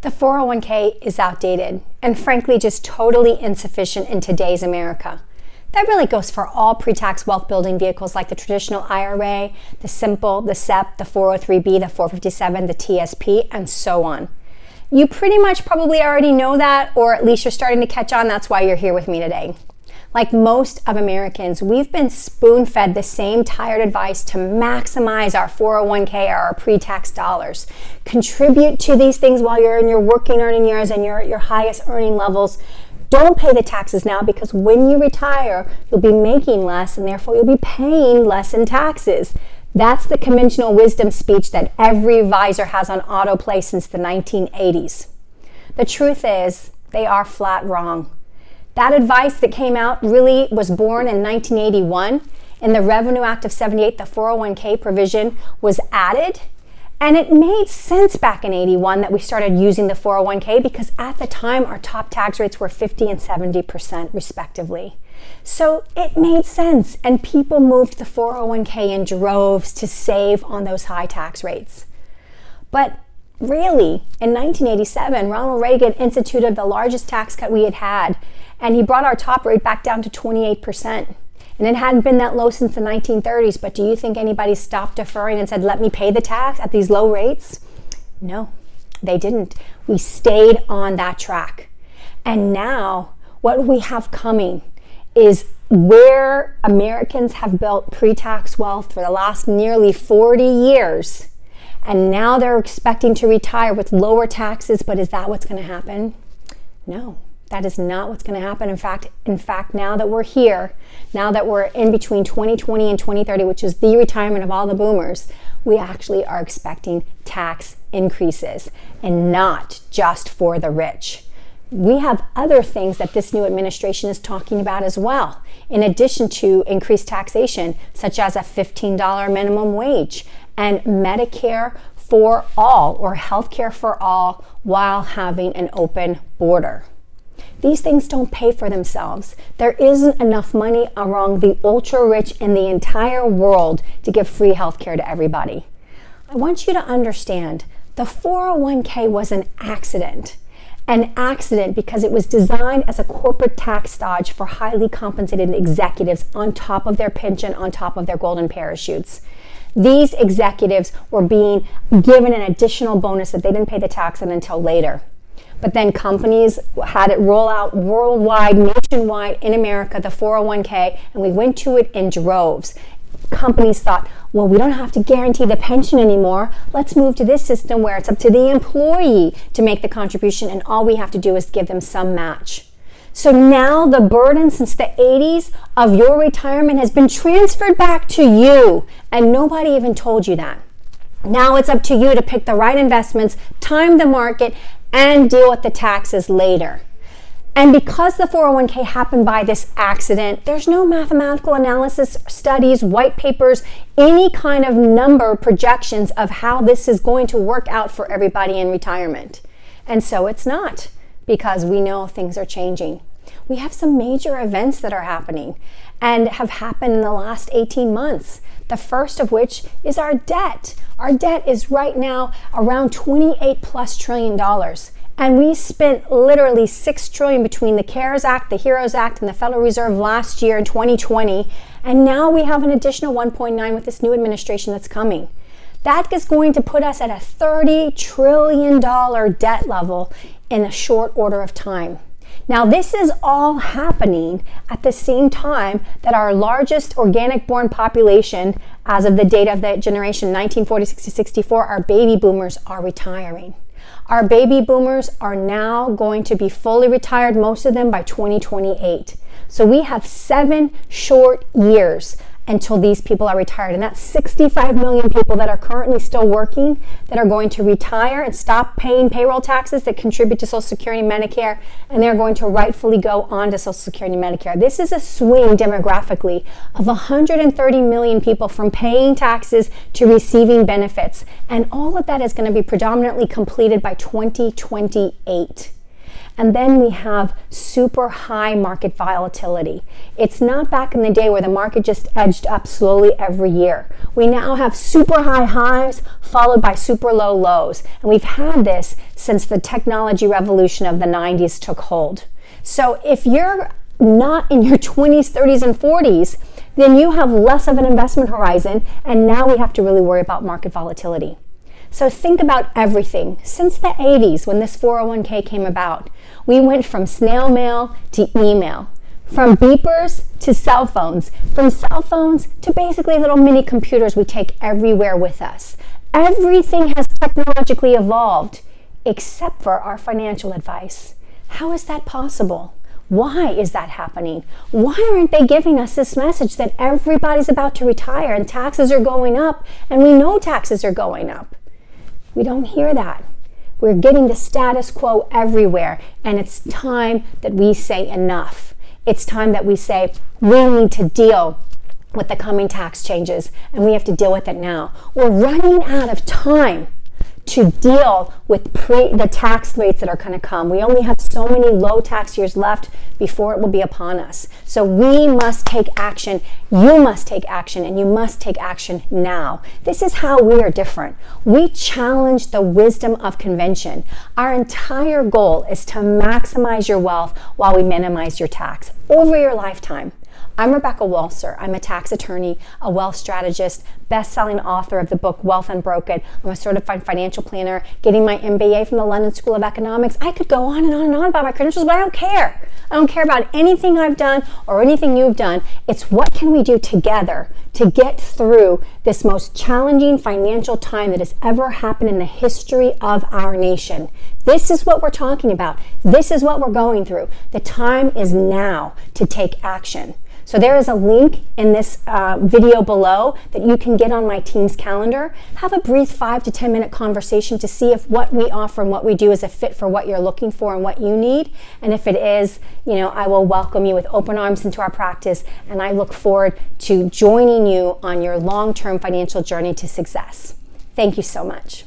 The 401k is outdated and frankly just totally insufficient in today's America. That really goes for all pre-tax wealth building vehicles like the traditional IRA, the Simple, the SEP, the 403b, the 457, the TSP, and so on. You pretty much probably already know that, or at least you're starting to catch on. That's why you're here with me today. Like most of Americans, we've been spoon-fed the same tired advice to maximize our 401k or our pre-tax dollars. Contribute to these things while you're in your working earning years and you're at your highest earning levels. Don't pay the taxes now because when you retire, you'll be making less and therefore you'll be paying less in taxes. That's the conventional wisdom speech that every advisor has on autoplay since the 1980s. The truth is, they are flat wrong. That advice that came out really was born in 1981. In the Revenue Act of 78, the 401k provision was added. And it made sense back in 81 that we started using the 401k because at the time our top tax rates were 50 and 70% respectively. So it made sense and people moved the 401k in droves to save on those high tax rates. But really, in 1987, Ronald Reagan instituted the largest tax cut we had had, and he brought our top rate back down to 28%. And it hadn't been that low since the 1930s, but do you think anybody stopped deferring and said, let me pay the tax at these low rates? No, they didn't. We stayed on that track. And now what we have coming is where Americans have built pre-tax wealth for the last nearly 40 years. And now they're expecting to retire with lower taxes, but is that what's going to happen? No. That is not what's going to happen. In fact, now that we're here, now that we're in between 2020 and 2030, which is the retirement of all the boomers, we actually are expecting tax increases and not just for the rich. We have other things that this new administration is talking about as well, in addition to increased taxation, such as a $15 minimum wage and Medicare for all or healthcare for all while having an open border. These things don't pay for themselves. There isn't enough money among the ultra-rich in the entire world to give free health care to everybody. I want you to understand, the 401k was an accident. An accident because it was designed as a corporate tax dodge for highly compensated executives on top of their pension, on top of their golden parachutes. These executives were being given an additional bonus that they didn't pay the tax on until later. But then companies had it roll out worldwide, nationwide in America, the 401k, and we went to it in droves. Companies thought, well, we don't have to guarantee the pension anymore. Let's move to this system where it's up to the employee to make the contribution and all we have to do is give them some match. So now the burden since the 80s of your retirement has been transferred back to you, and nobody even told you that. Now it's up to you to pick the right investments, time the market, and deal with the taxes later. And because the 401k happened by this accident, there's no mathematical analysis, studies, white papers, any kind of number projections of how this is going to work out for everybody in retirement. And so it's not, because we know things are changing. We have some major events that are happening and have happened in the last 18 months. The first of which is our debt. Our debt is right now around $28+ trillion. And we spent literally $6 trillion between the CARES Act, the HEROES Act, and the Federal Reserve last year in 2020. And now we have an additional 1.9 with this new administration that's coming. That is going to put us at a $30 trillion debt level in a short order of time. Now, this is all happening at the same time that our largest organic born population, as of the date of that generation, 1946 to 64, our baby boomers are retiring. Our baby boomers are now going to be fully retired, most of them by 2028. So we have 7 short years until these people are retired. And that's 65 million people that are currently still working that are going to retire and stop paying payroll taxes that contribute to Social Security and Medicare, and they're going to rightfully go on to Social Security and Medicare. This is a swing demographically of 130 million people from paying taxes to receiving benefits. And all of that is going to be predominantly completed by 2028. And then we have super high market volatility. It's not back in the day where the market just edged up slowly every year. We now have super high highs followed by super low lows. And we've had this since the technology revolution of the 90s took hold. So if you're not in your 20s, 30s, and 40s, then you have less of an investment horizon, and now we have to really worry about market volatility. So think about everything. Since the 80s, when this 401k came about, we went from snail mail to email, from beepers to cell phones, from cell phones to basically little mini computers we take everywhere with us. Everything has technologically evolved, except for our financial advice. How is that possible? Why is that happening? Why aren't they giving us this message that everybody's about to retire and taxes are going up, and we know taxes are going up? We don't hear that. We're getting the status quo everywhere, and it's time that we say enough. It's time that we say we need to deal with the coming tax changes, and we have to deal with it now. We're running out of time to deal with the tax rates that are going to come. We only have so many low tax years left before it will be upon us. So we must take action. You must take action, and you must take action now. This is how we are different. We challenge the wisdom of convention. Our entire goal is to maximize your wealth while we minimize your tax over your lifetime. I'm Rebecca Walser. I'm a tax attorney, a wealth strategist, best-selling author of the book Wealth Unbroken. I'm a certified financial planner, getting my MBA from the London School of Economics. I could go on and on and on about my credentials, but I don't care. I don't care about anything I've done or anything you've done. It's what can we do together to get through this most challenging financial time that has ever happened in the history of our nation. This is what we're talking about. This is what we're going through. The time is now to take action. So there is a link in this video below that you can get on my team's calendar. Have a brief 5 to 10 minute conversation to see if what we offer and what we do is a fit for what you're looking for and what you need. And if it is, I will welcome you with open arms into our practice, and I look forward to joining you on your long-term financial journey to success. Thank you so much.